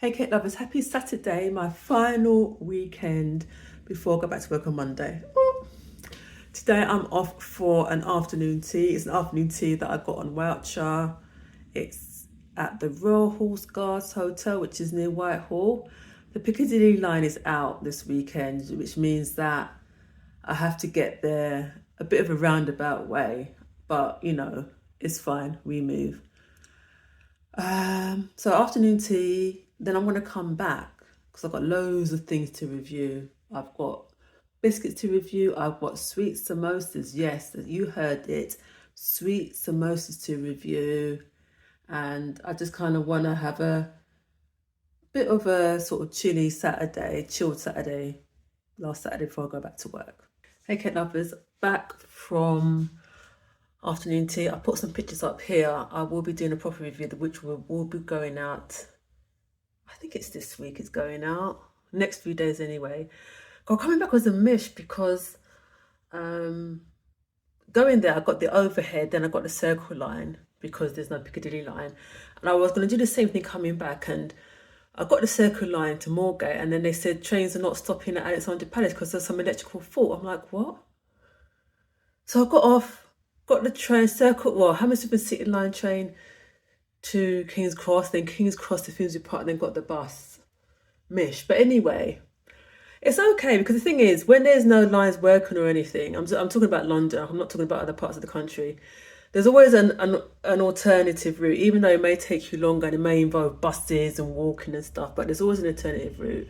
Hey cake lovers, happy Saturday, my final weekend before I go back to work on Monday. Today I'm off for an afternoon tea. It's an afternoon tea that I got on voucher. It's at the Royal Horse Guards Hotel, which is near Whitehall. The Piccadilly line is out this weekend, which means that I have to get there a bit of a roundabout way, but it's fine, we move. So afternoon tea, then I'm gonna come back because I've got loads of things to review. I've got biscuits to review. I've got sweet samosas. Yes, you heard it, sweet samosas to review, and I just kind of want to have a bit of a sort of chilled Saturday, last Saturday before I go back to work. Hey, cat lovers, back from afternoon tea. I put some pictures up here. I will be doing a proper review, which will be going out. I think it's this week. It's going out next few days anyway. God, coming back was a mish because going there, I got the overhead, then I got the circle line because there's no Piccadilly line, and I was going to do the same thing coming back, and I got the circle line to Moorgate, and then they said trains are not stopping at Alexandra Palace because there's some electrical fault. I'm like, what? So I got off, got the train circle, well, Hammersmith City Line train to King's Cross, then King's Cross to Finsbury Park, then got the bus. Mish. But anyway, it's okay because the thing is, when there's no lines working or anything, I'm talking about London, I'm not talking about other parts of the country, there's always an alternative route, even though it may take you longer and it may involve buses and walking and stuff, but there's always an alternative route.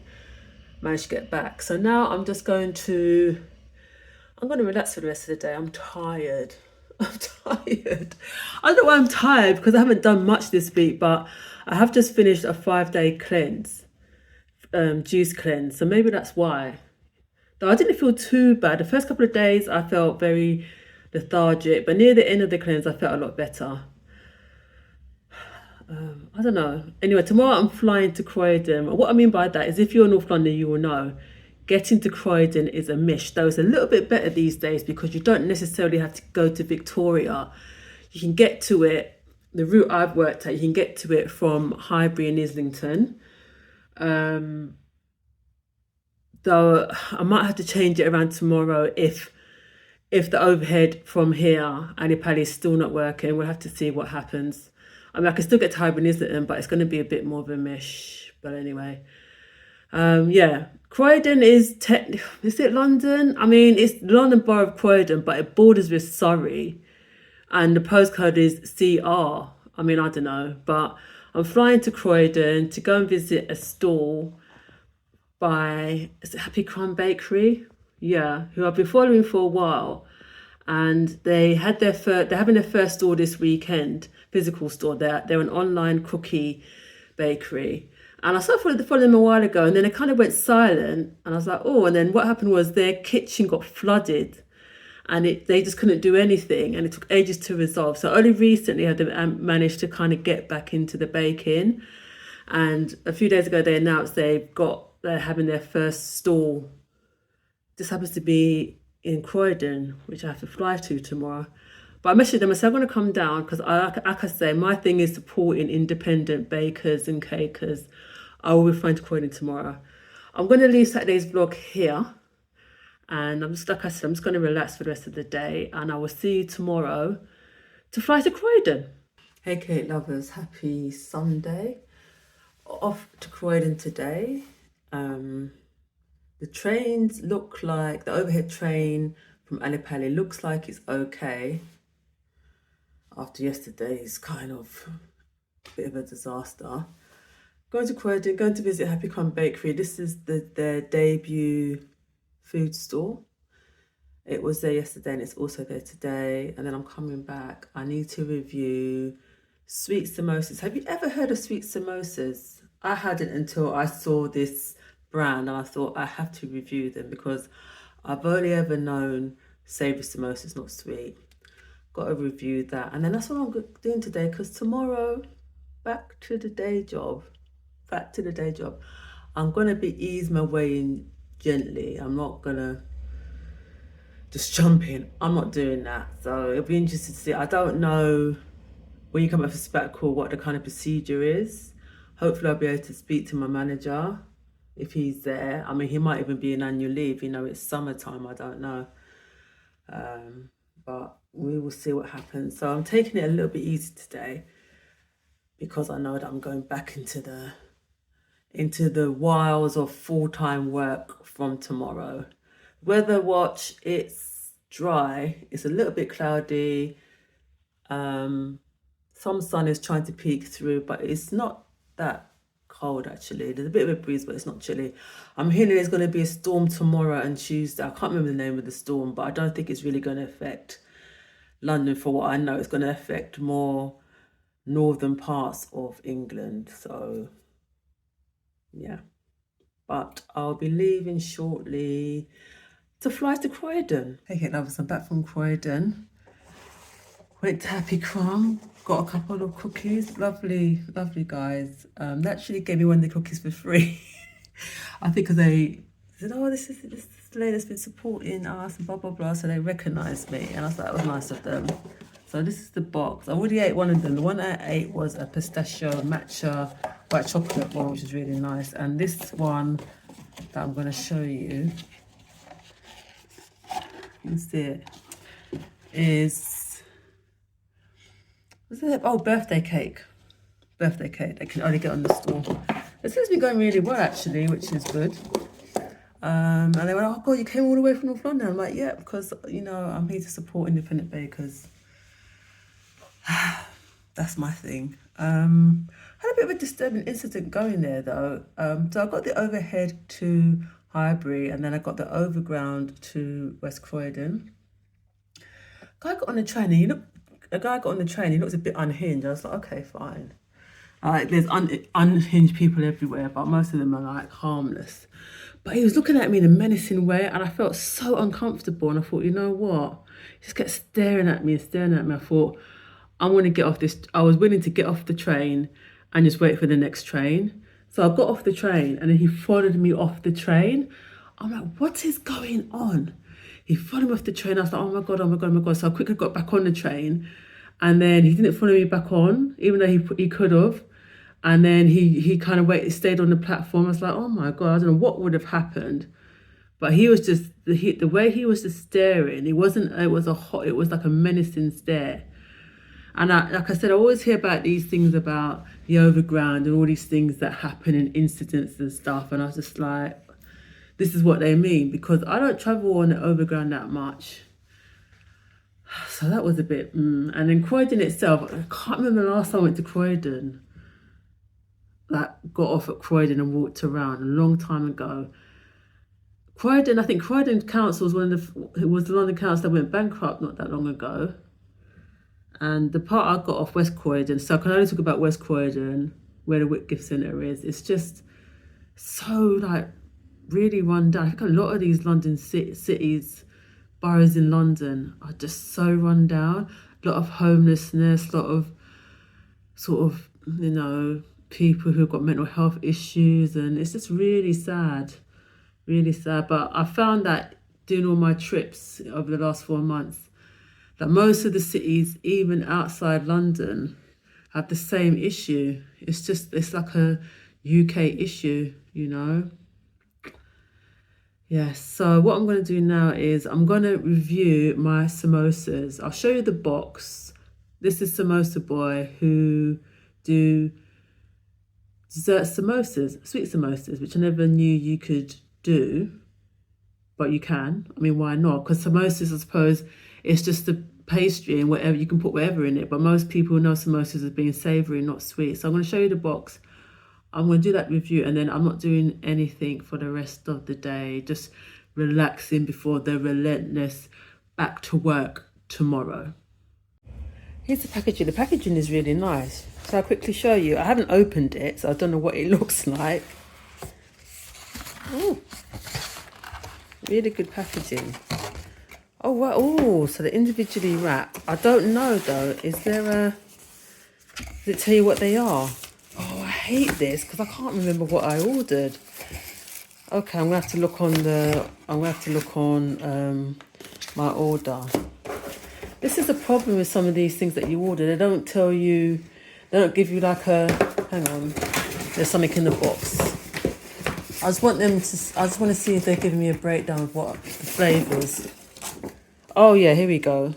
Managed to get back. So now I'm going to relax for the rest of the day. I'm tired. I'm tired. I don't know why I'm tired because I haven't done much this week, but I have just finished a 5-day cleanse, juice cleanse. So maybe that's why. Though I didn't feel too bad. The first couple of days I felt very lethargic, but near the end of the cleanse I felt a lot better. I don't know. Anyway, tomorrow I'm flying to Croydon. What I mean by that is if you're in North London, you will know. Getting to Croydon is a mish, though it's a little bit better these days because you don't necessarily have to go to Victoria. You can get to it, the route I've worked at, you can get to it from Highbury and Islington. Though I might have to change it around tomorrow if the overhead from here, Ali Pali, is still not working. We'll have to see what happens. I mean, I can still get to Highbury and Islington, but it's going to be a bit more of a mish. But anyway. Yeah, Croydon is it London? I mean, it's London Borough of Croydon, but it borders with Surrey, and the postcode is CR. I mean, I don't know, but I'm flying to Croydon to go and visit a stall by, is it Happy Crumb Bakery? Yeah, who I've been following for a while, and they're having their first store this weekend, physical store. They're an online cookie bakery. And I started following them a while ago, and then it kind of went silent. And I was like, oh, and then what happened was their kitchen got flooded and they just couldn't do anything. And it took ages to resolve. So only recently had they managed to kind of get back into the baking. And a few days ago, they announced they're having their first stall. This happens to be in Croydon, which I have to fly to tomorrow. But I messaged them, I said, I'm going to come down because, like I say, my thing is supporting independent bakers and cakers. I will be flying to Croydon tomorrow. I'm going to leave Saturday's vlog here. And I'm just going to relax for the rest of the day. And I will see you tomorrow to fly to Croydon. Hey, cake lovers, happy Sunday. Off to Croydon today. The trains look like, the overhead train from Ali Pali looks like it's okay. After yesterday's kind of bit of a disaster. Going to Croydon, going to visit Happy Crumb Bakery. This is their debut food store. It was there yesterday and it's also there today. And then I'm coming back. I need to review sweet samosas. Have you ever heard of sweet samosas? I hadn't until I saw this brand and I thought I have to review them because I've only ever known savoury samosas, not sweet. Got to review that. And then that's what I'm doing today because tomorrow, back to the day job. I'm going to ease my way in gently. I'm not going to just jump in. I'm not doing that. So it'll be interesting to see. I don't know when you come up for sabbatical what the kind of procedure is. Hopefully I'll be able to speak to my manager if he's there. I mean, he might even be in annual leave, you know, it's summertime, I don't know. But we will see what happens. So I'm taking it a little bit easy today because I know that I'm going back into the wiles of full-time work from tomorrow. Weather watch, it's dry, it's a little bit cloudy. Some sun is trying to peek through, but it's not that cold actually. There's a bit of a breeze, but it's not chilly. I'm hearing there's going to be a storm tomorrow and Tuesday. I can't remember the name of the storm, but I don't think it's really going to affect London. For what I know, it's going to affect more northern parts of England. So yeah, but I'll be leaving shortly to fly to Croydon. Okay, lovers, I'm back from Croydon. Went to Happy Crumb, got a couple of cookies. Lovely, lovely guys. They actually gave me one of the cookies for free. I think because they said, oh, this lady that's been supporting us and blah, blah, blah. So they recognised me and I thought that was nice of them. So this is the box. I already ate one of them. The one I ate was a pistachio matcha white chocolate one, which is really nice. And this one that I'm going to show you, you can see it, is, what's it? Oh, birthday cake. Birthday cake. They can only get on the store. It seems to be going really well actually, which is good. And they went, oh God, you came all the way from North London. I'm like, yeah, because, you know, I'm here to support independent bakers. That's my thing. Had a bit of a disturbing incident going there though. So I got the overhead to Highbury and then I got the overground to West Croydon. A guy got on the train, he looks a bit unhinged. I was like, okay, fine. There's unhinged people everywhere, but most of them are like harmless. But he was looking at me in a menacing way and I felt so uncomfortable and I thought, you know what? He just kept staring at me. I thought, I'm going to get off this. I was willing to get off the train and just wait for the next train. So I got off the train and then he followed me off the train. I'm like, what is going on? He followed me off the train. I was like, oh my God, oh my God, oh my God. So I quickly got back on the train and then he didn't follow me back on, even though he could have. And then he kind of stayed on the platform. I was like, oh my God, I don't know what would have happened. But he was just, the way he was just staring, it was like a menacing stare. And like I said, I always hear about these things about the overground and all these things that happen in incidents and stuff. And I was just like, this is what they mean, because I don't travel on the overground that much. So that was a bit, And then Croydon itself, I can't remember the last time I went to Croydon. Got off at Croydon and walked around a long time ago. Croydon, I think Croydon Council was the London Council that went bankrupt not that long ago. And the part I got off West Croydon, so I can only talk about West Croydon, where the Whitgift Centre is. It's just so like really run down. I think a lot of these London cities, boroughs in London are just so run down. A lot of homelessness, a lot of sort of, you know, people who've got mental health issues, and it's just really sad. But I found that doing all my trips over the last 4 months, that most of the cities, even outside London, have the same issue. It's like a UK issue, you know. Yes, so what I'm going to do now is I'm going to review my samosas. I'll show you the box. This is Samosaboy, who do dessert samosas, sweet samosas, which I never knew you could do, but you can. I mean, why not? Because samosas, I suppose, it's just a pastry and whatever, you can put whatever in it, but most people know samosas as being savoury, not sweet. So I'm going to show you the box. I'm going to do that review, and then I'm not doing anything for the rest of the day, just relaxing before the relentless back to work tomorrow. Here's the packaging. The packaging is really nice. So I'll quickly show you. I haven't opened it, so I don't know what it looks like. Oh, really good packaging. Oh, wow. Oh, so they're individually wrapped. I don't know, though. Does it tell you what they are? Oh, I hate this because I can't remember what I ordered. Okay, I'm gonna have to look on my order. This is a problem with some of these things that you order. They don't tell you, they don't give you like a, hang on. There's something in the box. I just want to see if they're giving me a breakdown of what the flavours. Oh yeah, here we go.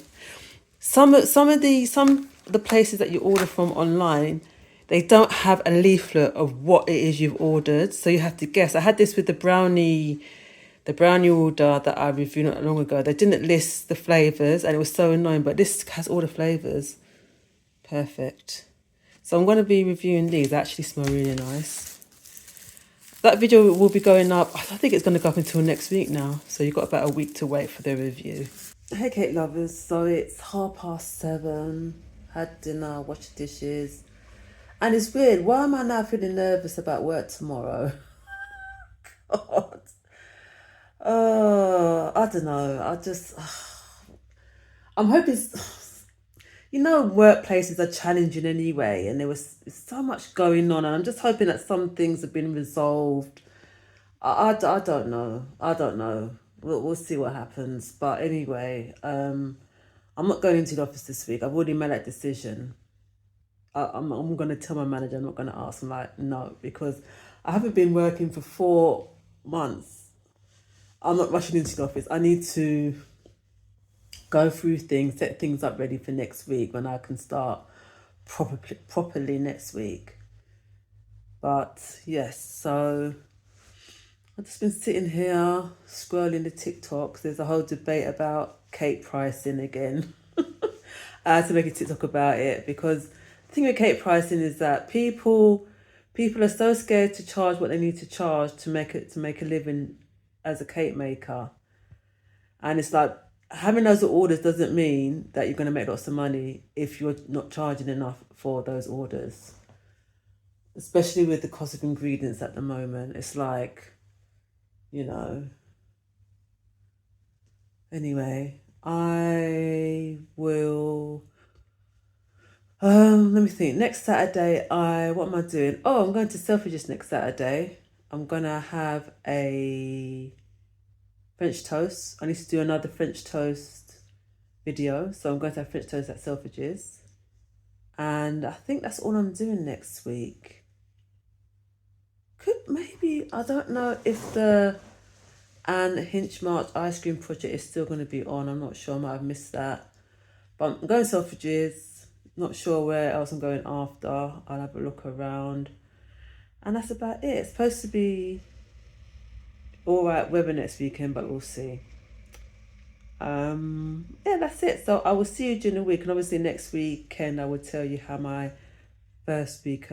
Some of the places that you order from online, they don't have a leaflet of what it is you've ordered, so you have to guess. I had this with the brownie order that I reviewed not long ago. They didn't list the flavours and it was so annoying, but this has all the flavours. Perfect. So I'm going to be reviewing these. They actually smell really nice. That video will be going up, I think it's going to go up until next week now. So you've got about a week to wait for the review. Hey cake lovers, so it's 7:30. Had dinner, washed the dishes. And it's weird, why am I now feeling nervous about work tomorrow? God. I don't know. I'm hoping, workplaces are challenging anyway, and there was so much going on, and I'm just hoping that some things have been resolved. I don't know. I don't know. We'll see what happens. But anyway, I'm not going into the office this week. I've already made that decision. I'm going to tell my manager. I'm not going to ask. I'm like, no, because I haven't been working for 4 months. I'm not rushing into the office. I need to go through things, set things up ready for next week when I can start properly next week. But yes, so I've just been sitting here scrolling the TikToks. There's a whole debate about cake pricing again. I had to make a TikTok about it because the thing with cake pricing is that people are so scared to charge what they need to charge to make a living as a cake maker. And it's like, having those orders doesn't mean that you're going to make lots of money if you're not charging enough for those orders. Especially with the cost of ingredients at the moment. It's like, Anyway, I will... let me think. Next Saturday, what am I doing? Oh, I'm going to Selfridges next Saturday. I'm going to have a French toast. I need to do another French toast video. So I'm going to have French toast at Selfridges. And I think that's all I'm doing next week. I don't know if the Anne Hinchmarch ice cream project is still going to be on. I'm not sure. I might have missed that. But I'm going to Selfridges. Not sure where else I'm going after. I'll have a look around. And that's about it. It's supposed to be alright weather next weekend, but we'll see. Yeah, that's it. So I will see you during the week, and obviously next weekend I will tell you how my first week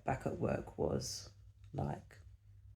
back at work was like.